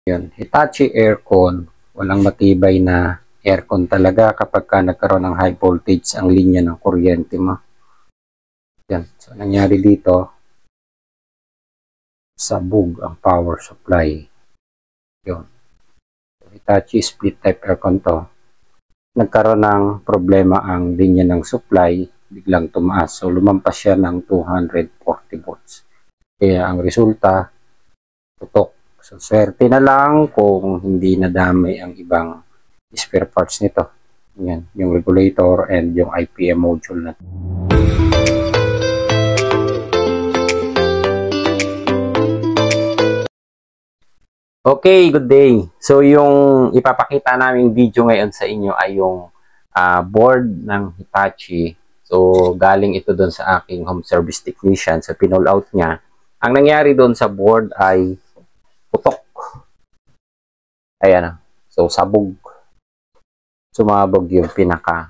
Yun, Hitachi aircon, walang matibay na aircon talaga kapag ka nagkaroon ng high voltage ang linya ng kuryente mo. Yan. So, nangyari dito, sabog ang power supply. Yun. Hitachi split type aircon to. Nagkaroon ng problema ang linya ng supply, biglang tumaas. So, lumampas siya ng 240 volts. Kaya ang resulta, tutok. So, swerte na lang kung hindi nadamay ang ibang spare parts nito. Yan, yung regulator and yung IPM module na. Okay, good day. So, yung ipapakita naming video ngayon sa inyo ay yung board ng Hitachi. So, galing ito doon sa aking home service technician. So, pinull out niya. Ang nangyari doon sa board ay putok. Ayan. So, sabog. Sumabog yung pinaka.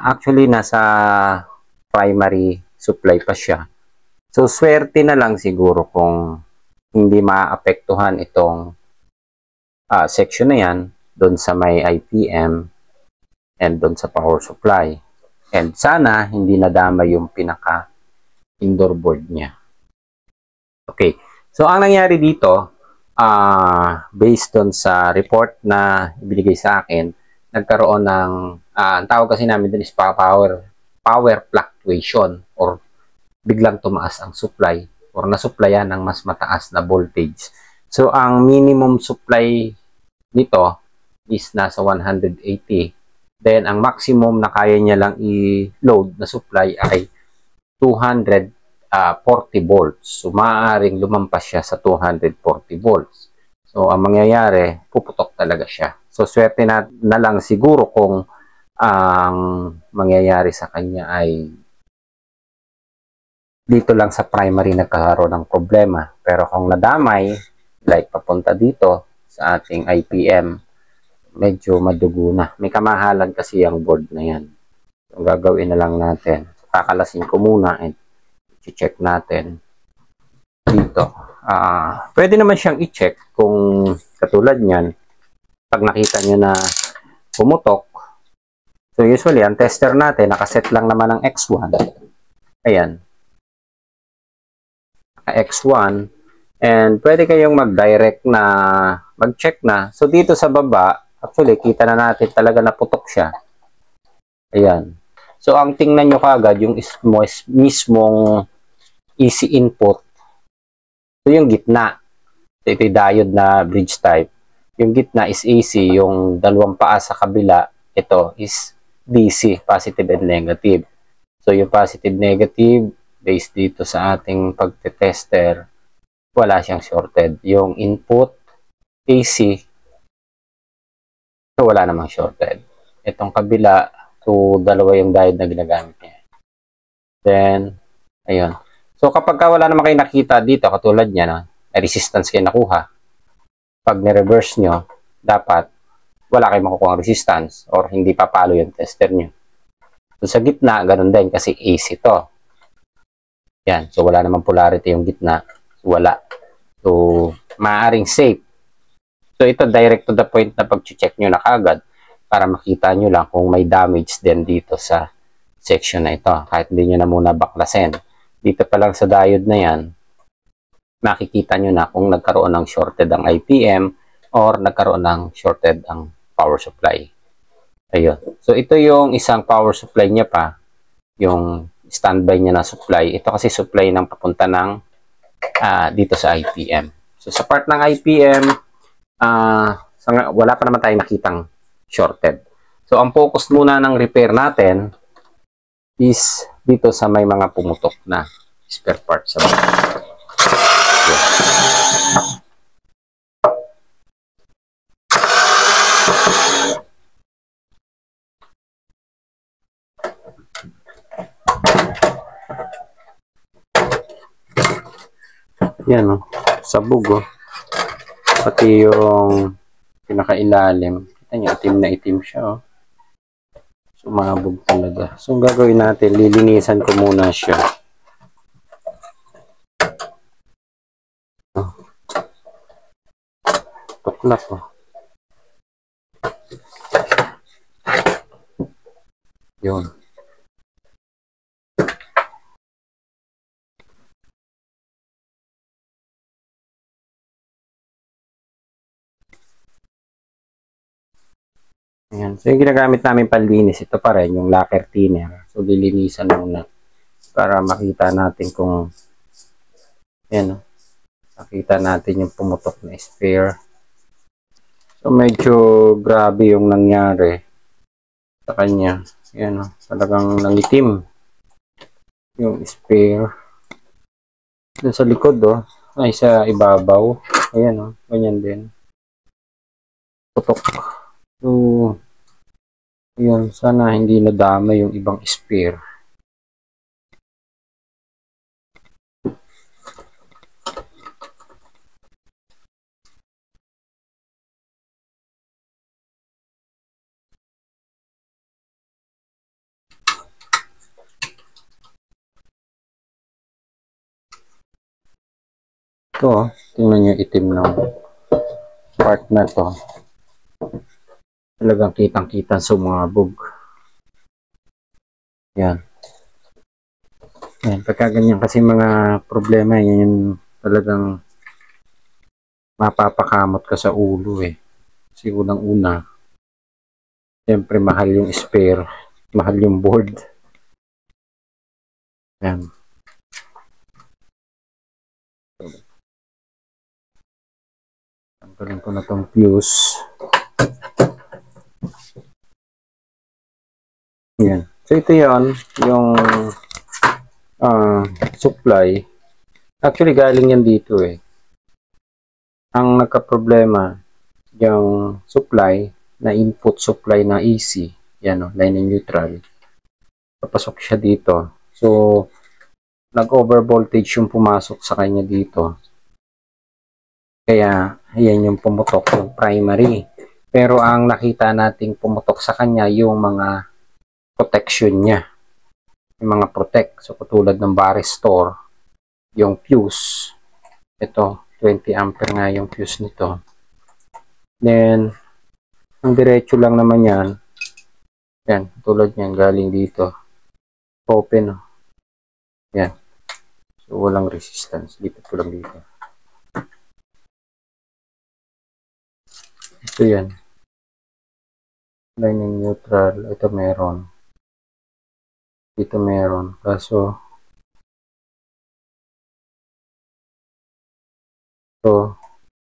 Actually, nasa primary supply pa siya. So, swerte na lang siguro kung hindi maapektuhan itong section na yan doon sa may IPM and doon sa power supply. And sana hindi nadama yung pinaka indoor board niya. Okay. So, ang nangyari dito, based on sa report na ibinigay sa akin, nagkaroon ng, ang tawag kasi namin doon is power fluctuation or biglang tumaas ang supply or nasupplyan ng mas mataas na voltage. So, ang minimum supply nito is nasa 180. Then, ang maximum na kaya niya lang i-load na supply ay 240 volts. So, maaaring lumampas siya sa 240 volts. So, ang mangyayari, puputok talaga siya. So, swerte na lang siguro kung ang mangyayari sa kanya ay dito lang sa primary nagkakaroon ng problema. Pero kung nadamay, like papunta dito sa ating IPM, medyo madugo na. May kamahalan kasi ang board na yan. So, gagawin na lang natin. Kakalasin ko muna and i-check natin dito. Pwede naman siyang i-check kung katulad niyan, pag nakita nyo na pumutok. So, usually, ang tester natin, nakaset lang naman ng X1. Ayan. X1 and pwede kayong mag-direct na mag-check na. So dito sa baba, actually kita na natin talaga naputok siya. Ayan. So ang tingnan nyo kagad yung mismong easy input. So yung gitna. Ito yung diode na bridge type. Yung gitna is AC. Yung dalawang paa sa kabila, ito is DC, positive and negative. So yung positive negative based dito sa ating pagte-tester, wala siyang shorted. Yung input, AC, so wala namang shorted. Itong kabila, so dalawa yung diode na ginagamit niya. Then, ayun. So kapag wala naman kayo nakita dito, katulad niya, no, resistance kayo nakuha. Pag ni-reverse nyo, dapat wala kayong makukuha resistance or hindi papalo yung tester nyo. So sa gitna, ganun din kasi AC to. Yan. So, wala namang polarity yung gitna. So, wala. So, maaaring safe. So, ito direct to the point na pag-check nyo na kagad para makita nyo lang kung may damage din dito sa section na ito. Kahit hindi nyo na muna baklasin. Dito pa lang sa diode na yan, makikita nyo na kung nagkaroon ng shorted ang IPM or nagkaroon ng shorted ang power supply. Ayun. So, ito yung isang power supply niya pa. Yung standby niya na supply. Ito kasi supply ng papunta ng dito sa IPM. So, sa part ng IPM, wala pa naman tayong nakitang shorted. So, ang focus muna ng repair natin is dito sa may mga pumutok na spare parts. Yan, oh. Sabog, oh. Pati yung pinakailalim. Kita niyo, itim na itim siya, oh. Sumabog talaga. So, ang gagawin natin, lilinisan ko muna siya. na to. Yun. Ayan. So, yung ginagamit namin panlinis, ito pa rin, yung lacquer thinner. So, lilinisan muna para makita natin kung yan, makita natin yung pumutok na spare. So, medyo grabe yung nangyari sa kanya. Yan, talagang nangitim yung spare. Doon sa likod, ay sa ibabaw. Ayan, ganyan din. Putok. So, yun, sana hindi nadama yung ibang spare. Ito, tingnan nyo itim ng part na to. Talagang kitang-kita sumabog. Yan. Yan, pagka ganyan kasi mga problema, yan talagang mapapakamot ka sa ulo eh. Kasi unang-una, siyempre mahal yung spare, mahal yung board. Yan. Tanggalin ko na tong fuse. Yan. So ito yon yung supply. Actually galing yan dito eh. Ang nagka-problema yung supply na input supply na AC. Yan line and neutral. Papasok siya dito. So nag-over voltage yung pumasok sa kanya dito. Kaya ayan yung pumutok yung primary. Pero ang nakita nating pumutok sa kanya yung mga protection niya. Yung mga protect. So, katulad ng varistor, yung fuse. Ito, 20 ampere nga yung fuse nito. Then, ang diretso lang naman yan. Yan, tulad yan, galing dito. Open. Yan. So, walang resistance. Dito ko lang dito. Ito yan. Lining neutral. Ito meron. Dito meron. Kaso,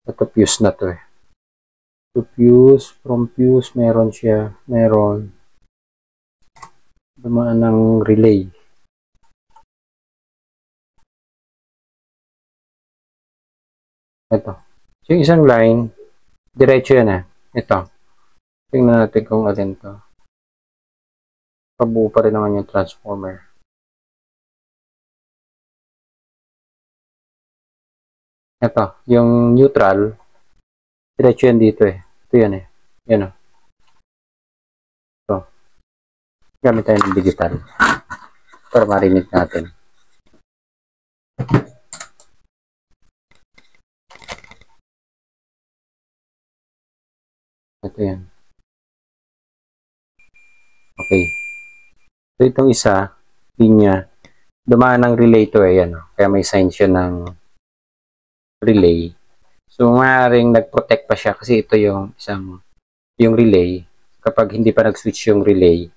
ito fuse na to eh. So, fuse, from fuse, meron siya. Meron. Dumaan ng relay. Ito. So, yung isang line, diretso yan eh. Ito. Tingnan natin kung alin to. Pabuo pa rin naman yung transformer. Ito, yung neutral, diretso yan dito eh. Ito yan eh. Yan o. Ito. Gamit tayo ng digital para marinig natin. Ito yan. Okay. So, itong isa, linya, dumaan ng relay to eh. Yan o. Kaya may sign siya ng relay. So, maaaring nag-protect pa siya kasi ito yung isang, yung relay. Kapag hindi pa nag-switch yung relay,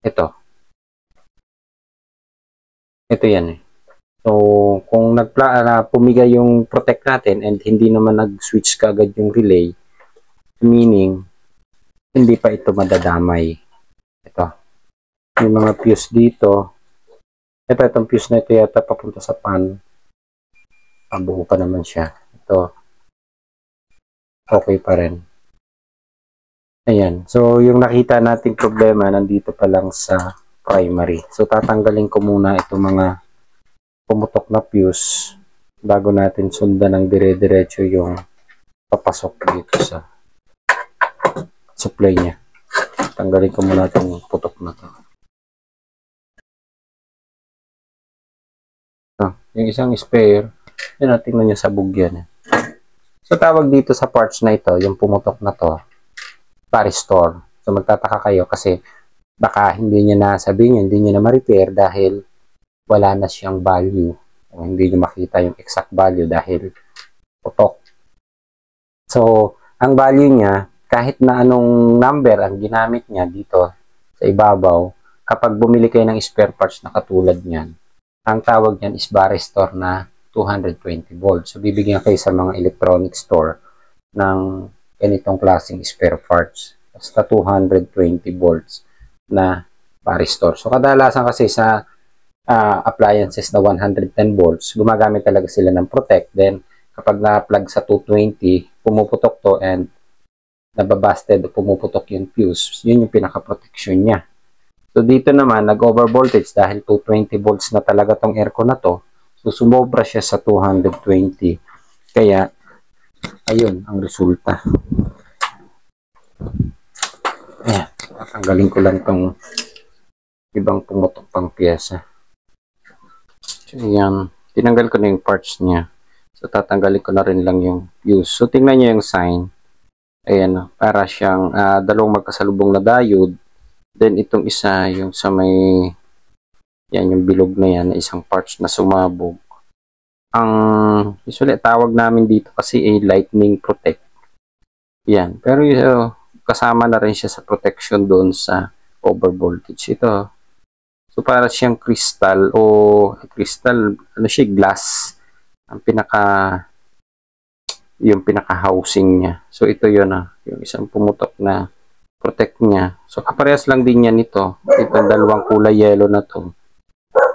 ito. Ito yan eh. So, kung pumigay yung protect natin and hindi naman nag-switch kaagad yung relay, meaning, hindi pa ito madadamay. Ito. Yung mga fuse dito. Itong fuse na ito yata papunta sa pan. Pabuo pa naman siya. Ito. Okay pa rin. Ayan. So, yung nakita nating problema nandito pa lang sa primary. So, tatanggalin ko muna itong mga pumutok na fuse bago natin sundan ng dire-diretso yung papasok dito sa supply niya. Tanggalin ko muna itong putok na to. Yung isang spare, yun, tingnan nyo sabog yan. So, tawag dito sa parts na ito, yung pumutok na to, varistor. So, magtataka kayo kasi baka hindi nyo na sabihin nyo, hindi nyo na ma-repair dahil wala na siyang value. O hindi nyo makita yung exact value dahil putok. So, ang value niya, kahit na anong number ang ginamit niya dito sa ibabaw, kapag bumili kayo ng spare parts na katulad niyan, ang tawag niyan is varistor na 220 volts. So, bibigyan kayo sa mga electronic store ng ganitong klaseng spare parts. Basta 220 volts na varistor. So, kadalasan kasi sa appliances na 110 volts, gumagamit talaga sila ng protect. Then, kapag na-plug sa 220, pumuputok to and nababasted, pumuputok yung fuse. Yun yung pinaka-protection niya. So, dito naman, nag-over voltage dahil 220 volts na talaga tong aircon na to. So, sumobra siya sa 220. Kaya, ayun ang resulta. Ayan, tatanggalin ko lang tong ibang pumutok pang pyesa. So, ayan, tinanggal ko na yung parts niya. So, tatanggalin ko na rin lang yung fuse. So, tingnan nyo yung sign. Ayan, para siyang dalawang magkasalubong na diode. Then, itong isa, yung sa may, yan, yung bilog na yan, na isang parts na sumabog. Ang, usually, tawag namin dito kasi ay lightning protect. Yan, pero kasama na rin siya sa protection doon sa over voltage. Ito, so para siyang crystal o crystal, ano siya, glass. Ang yung pinaka-housing niya. So, ito yun yung isang pumutok na protect niya. So, kaparehas lang din yan ito. Itong dalawang kulay yellow na to.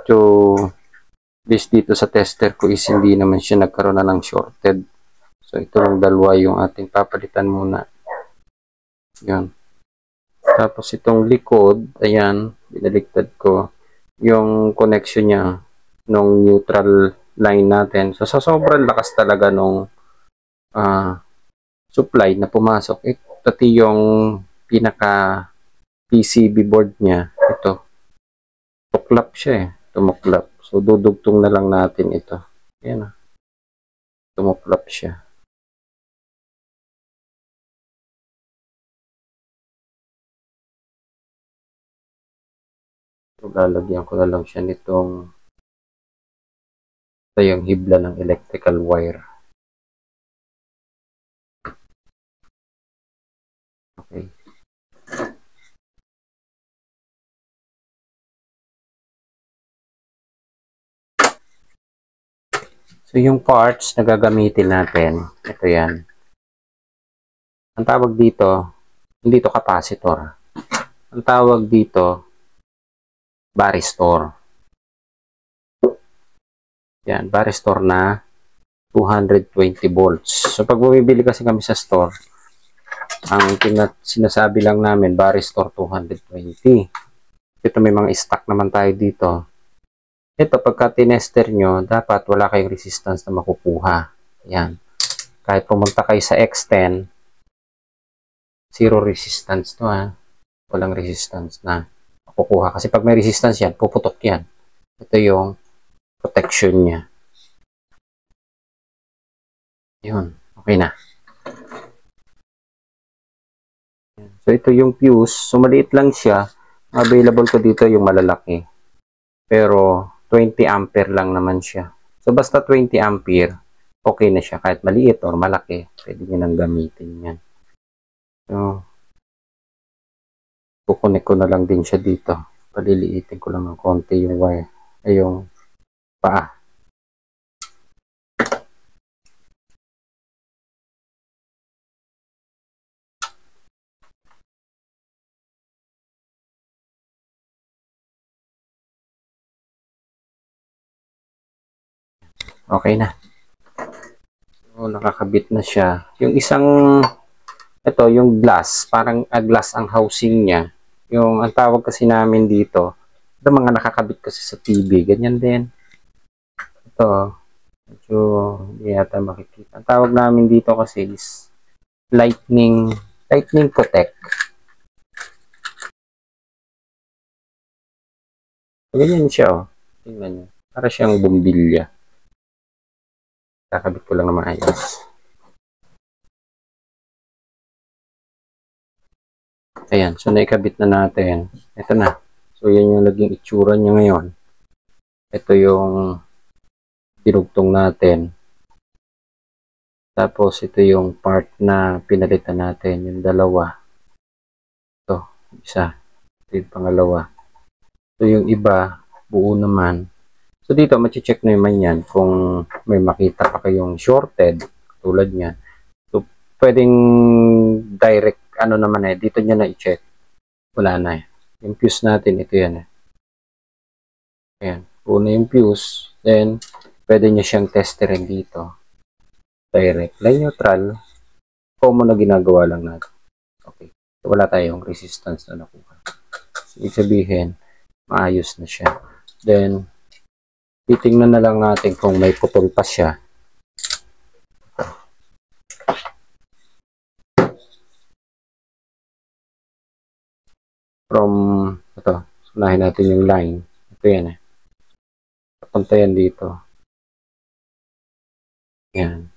So, this dito sa tester ko is hindi naman siya nagkaroon na ng shorted. So, ito lang dalawa yung ating papalitan muna. Yun. Tapos, itong likod, ayan, binaliktad ko yung connection niya nung neutral line natin. So, sa sobrang lakas talaga nung supply na pumasok, pati yung pinaka PCB board niya, ito, tuklap siya tumuklap. So, dudugtong na lang natin ito. Ayan tumuklap siya. So, lalagyan ko na lang siya nitong ito yung hibla ng electrical wire. Okay. So, yung parts na gagamitin natin, ito yan. Ang tawag dito, hindi to capacitor. Ang tawag dito, varistor. Yan, varistor na 220 volts. So, pag bumibili kasi kami sa store, ang sinasabi lang namin, varistor 220. Ito may mga stock naman tayo dito. Ito, pagka tinester nyo, dapat wala kayong resistance na makukuha. Yan. Kahit pumunta kayo sa X10, zero resistance to Walang resistance na makukuha. Kasi pag may resistance yan, puputok yan. Ito yung protection niya. Yun. Okay na. So, ito yung fuse. So, maliit lang siya. Available ko dito yung malalaki. Pero, 20 ampere lang naman siya. So, basta 20 ampere, okay na siya. Kahit maliit or malaki, pwede nyo nang gamitin yan. So, kukunik ko na lang din siya dito. Paliliitin ko lang ng konti yung wire. Ay, yung paa. Okay na. So, nakakabit na siya. Yung isang, ito, yung glass, parang glass ang housing niya. Yung, ang tawag kasi namin dito, ito mga nakakabit kasi sa TV, ganyan din. Ito, medyo, hindi yata makikita. Ang tawag namin dito kasi is, lightning protect. So, ganyan siya, tingnan nyo. Para siyang bumbilya. Kakabit ko lang na maayos. Ayan, so naikabit na natin. Ito na. So yan yung naging itsura niya ngayon. Ito yung dinugtong natin. Tapos ito yung part na pinalitan natin, yung dalawa. Ito, isa. Ito yung pangalawa. So yung iba, buo naman. So dito, machi-check na naman yan kung may makita pa kayong shorted, tulad niya. So pwedeng direct, ano naman dito niya na i-check. Wala na Yung fuse natin, ito yan Ayan, buo na yung fuse. Then, pwede nyo siyang testerin dito. Direct, line neutral. Common na ginagawa lang natin. Okay. So, wala tayong resistance na nakuha. So, ibig sabihin, maayos na siya. Then, titingnan na lang natin kung may putol pa siya. From, ito, unahin natin yung line. Ito yan Papunta yan dito. Yan.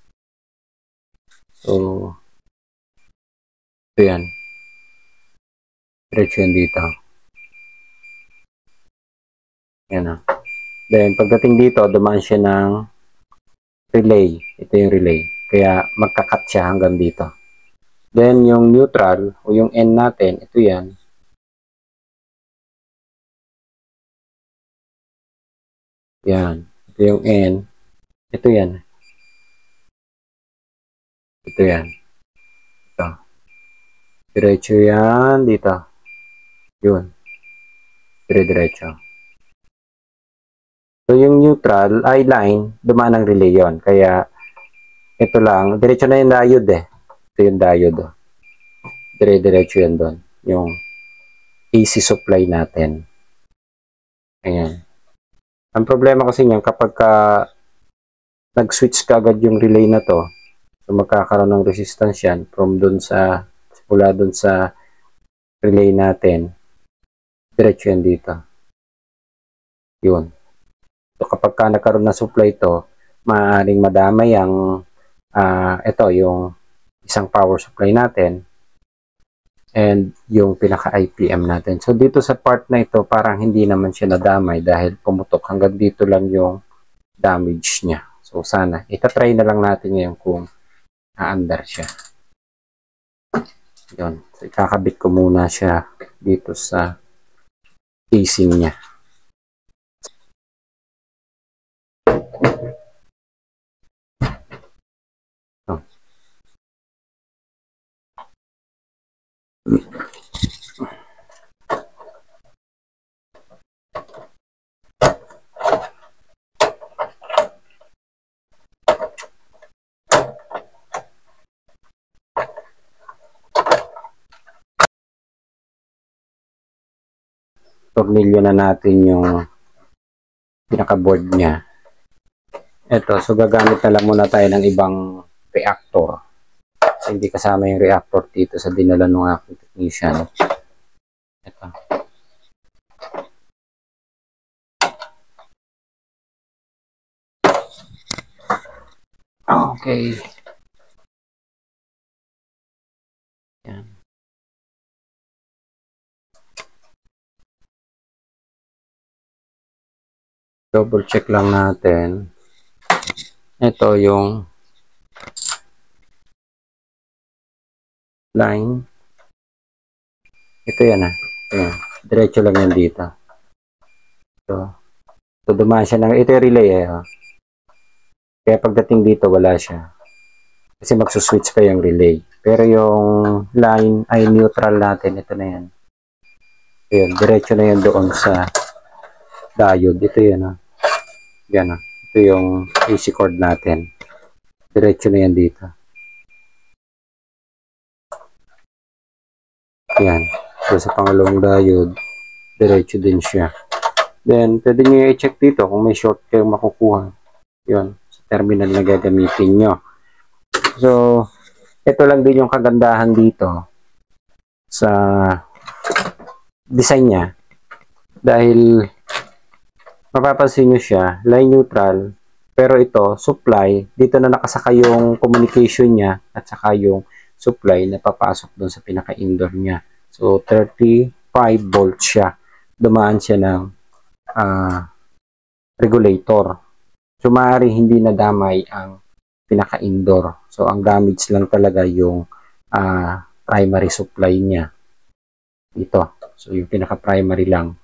So, ito yan. Diretso yan dito. Yan Then, pagdating dito, dumaan siya ng relay. Ito yung relay. Kaya, magkakat siya hanggang dito. Then, yung neutral, o yung N natin, ito yan. Yan. Ito yung N. Ito yan. Ito yan. Ito. Diretso yan dito. Yun. Dire-diretso. So, yung neutral ay line, dumaan ng relay yon. Kaya, ito lang. Diretso na yung diode Ito yung diode. Dire-diretso yan doon. Yung AC supply natin. Ayan. Ang problema kasi niyan, kapag nag-switch ka agad yung relay na to, so magkakaroon ng resistance yan mula dun sa relay natin. Diretso yan dito. Yun. So, kapag nagkaroon ng supply ito, maaaring madamay ang ito, yung isang power supply natin and yung pinaka-IPM natin. So, dito sa part na ito, parang hindi naman siya nadamay dahil pumutok. Hanggang dito lang yung damage niya. So, sana. Itatry na lang natin ngayon kung aandar siya. Yun. So, ikakabit ko muna siya dito sa casing niya. Tornilyo na natin yung pinaka-board niya. Ito, so gagamit na lang muna tayo ng ibang reactor. So, hindi kasama yung reactor dito sa dinala ng aking technician. Ito. Okay. Yan. Double check lang natin. Ito yung line. Ito yan Ayan. Diretso lang yan dito. So dumaan siya ito yung relay Kaya pagdating dito wala siya. Kasi magsuswitch pa yung relay. Pero yung line ay neutral natin. Ito na yan. Ayan. Diretso na yan doon sa diode. Ito yan Yan Ito yung AC cord natin. Diretso na yan dito. Yan. So, sa pangalawang diode, diretso din siya. Then, pwede nyo i-check dito kung may short kayong makukuha. Yun. Sa terminal na gagamitin nyo. So, ito lang din yung kagandahan dito sa design niya. Dahil mapapansin nyo siya, line neutral, pero ito, supply, dito na nakasaka yung communication niya at saka yung supply na papasok doon sa pinaka-indoor niya. So, 35 volts siya. Dumaan siya ng regulator. So, maaaring hindi nadamay ang pinaka-indoor. So, ang damage lang talaga yung primary supply niya. Dito. So, yung pinaka-primary lang.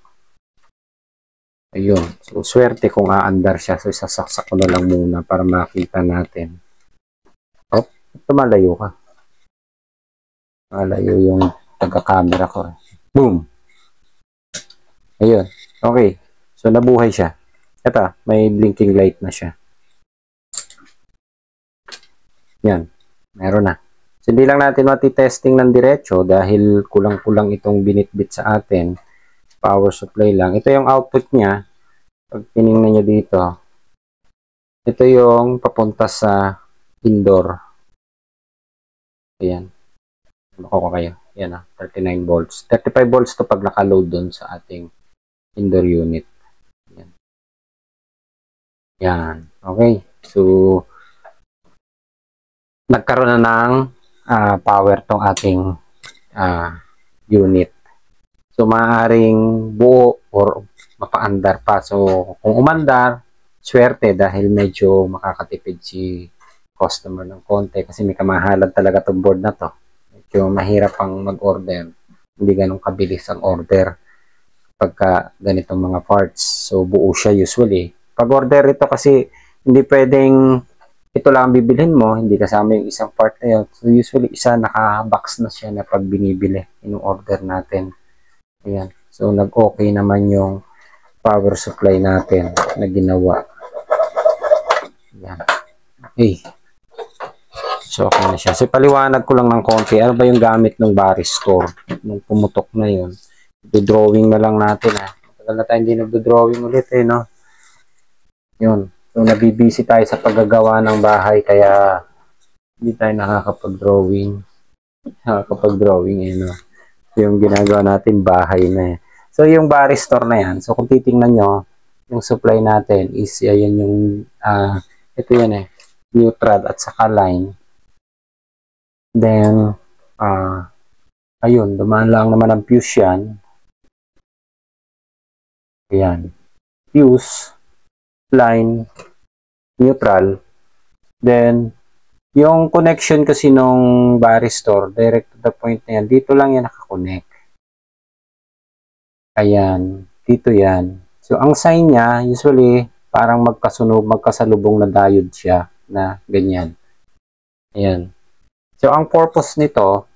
Ayun. So, swerte kung aandar siya. So, isasaksak ko na lang muna para makita natin. Oh, ito malayo ka. Malayo yung taga-camera ko. Boom! Ayun. Okay. So, nabuhay siya. Ito, may blinking light na siya. Yan. Meron na. So, hindi lang natin matitesting ng diretso dahil kulang-kulang itong binitbit sa atin. Power supply lang. Ito yung output niya. Pag tinignan nyo dito, ito yung papunta sa indoor. Ayan. Makuha kayo. Ayan 39 volts. 35 volts to pag nakaload dun sa ating indoor unit. Ayan. Yan. Okay. So, nagkaroon na ng power tong ating unit. So, maaaring buo or mapaandar pa. So, kung umandar, swerte dahil medyo makakatipid si customer ng konti kasi may kamahalan talaga itong board na to. Medyo mahirap pang mag-order. Hindi ganun kabilis ang order pagka ganitong mga parts. So, buo siya usually. Pag-order ito kasi hindi pwedeng ito lang ang bibilhin mo, hindi kasama yung isang part na yun. So, usually isa naka-box na siya na pag binibili yung order natin. Ayan. So, nag-okay naman yung power supply natin na ginawa. Ayan. Okay. So, okay na siya. So, paliwanag ko lang ng konti. Ano ba yung gamit ng baristor? Nung pumutok na yun. Do-drawing na lang natin Tagal na tayo hindi nagdo-drawing ulit no? Yun. So, nabibisi tayo sa paggagawa ng bahay kaya hindi tayo nakakapag-drawing. No? Yung ginagawa natin bahay na So, yung baristor na yan. So, kung titingnan nyo, yung supply natin is yan yung ito yan neutral at saka line. Then, ayun, dumaan lang naman ang fuse yan. Ayan. Fuse, line, neutral. Then, yung connection kasi nung baristor, direct to the point na yan, dito lang yan nakakonect. Ayan, dito yan. So, ang sign niya, usually, parang magkasalubong na diode siya na ganyan. Ayan. So, ang purpose nito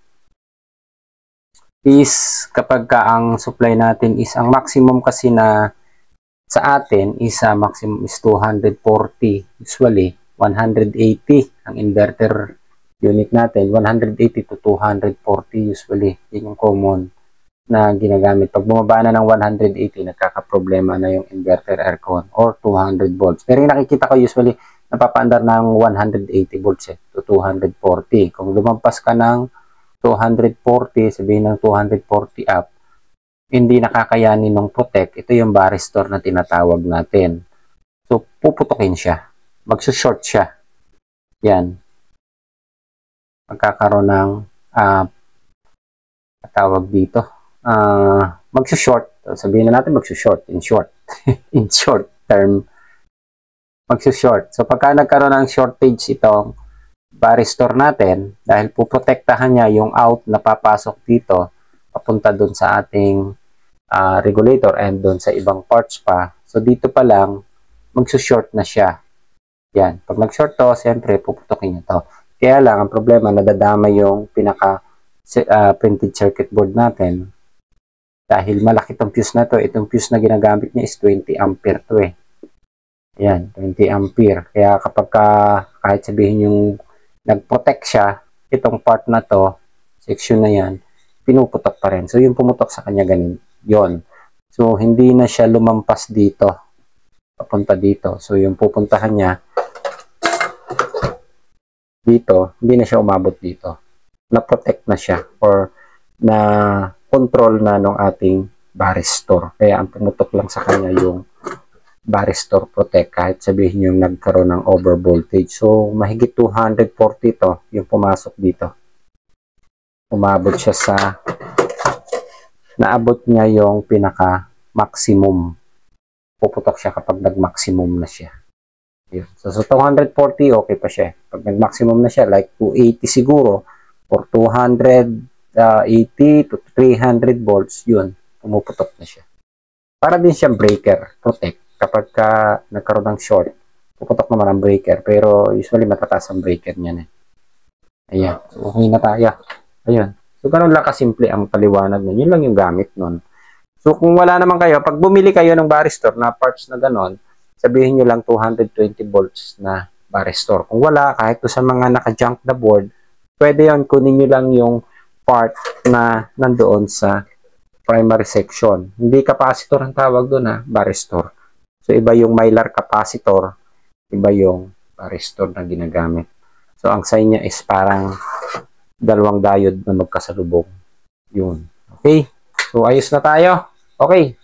is kapag ang supply natin is ang maximum kasi na sa atin is maximum is 240. Usually, 180 ang inverter unit natin. 180 to 240 usually. Yun yung common na ginagamit. Pag bumaba na ng 180, nagkakaproblema na yung inverter aircon or 200 volts. Pero yung nakikita ko usually, napapaandar ng 180 volts to 240. Kung lumampas ka ng 240, sabihin ng 240 up, hindi nakakayanin ng protect. Ito yung baristor na tinatawag natin. So, puputukin siya. Magsushort siya. Yan. Magkakaroon ng tawag dito. Magsushort. Sabihin na natin magsushort. In short. In short term. Magsushort. So, pagka nagkaroon ng shortage itong baristor natin, dahil puprotektahan niya yung out na papasok dito, papunta dun sa ating regulator and dun sa ibang parts pa. So, dito pa lang, magsushort na siya. Yan. Pag nag-short to, siyempre, puputokin niya to. Kaya lang, ang problema, nadadama yung pinaka printed circuit board natin. Dahil malaki itong fuse na to. Itong fuse na ginagamit niya is 20 ampere to Yan, 20 ampere. Kaya kapag kahit sabihin yung nag-protect siya, itong part na to, section na yan, pinuputok pa rin. So, yung pumutok sa kanya ganin, yon. So, hindi na siya lumampas dito. Papunta dito. So, yung pupuntahan niya, dito, hindi na siya umabot dito. Na-protect na siya or na-control na ng ating baristor. Kaya ang pumutok lang sa kanya yung baristor protect kahit sabihin yung nagkaroon ng over voltage. So, mahigit 240 to yung pumasok dito. Umabot siya sa naabot niya yung pinaka-maximum. Puputok siya kapag nag-maximum na siya. Yun. So, sa 240, okay pa siya. Pag nag-maximum na siya, like 280 siguro, or 280 to 300 volts, yun, pumuputok na siya. Para din siya breaker, protect. Kapag nagkaroon ng short, puputok naman ang breaker. Pero usually matataas ang breaker niyan eh. Ayan. So, okay na tayo. Ayun. So, ganun lang kasimple ang paliwanag nun. Yun lang yung gamit nun. So, kung wala naman kayo, pag bumili kayo ng Varistor na parts na ganon, sabihin nyo lang 220 volts na Varistor. Kung wala, kahit sa mga naka-junk na board, pwede yun, kunin nyo lang yung part na nandoon sa primary section. Hindi capacitor ang tawag doon ha, Varistor. So, iba yung Mylar capacitor, iba yung Varistor na ginagamit. So, ang sign niya is parang dalawang diode na magkasalubong. Yun. Okay? So, ayos na tayo. Okay.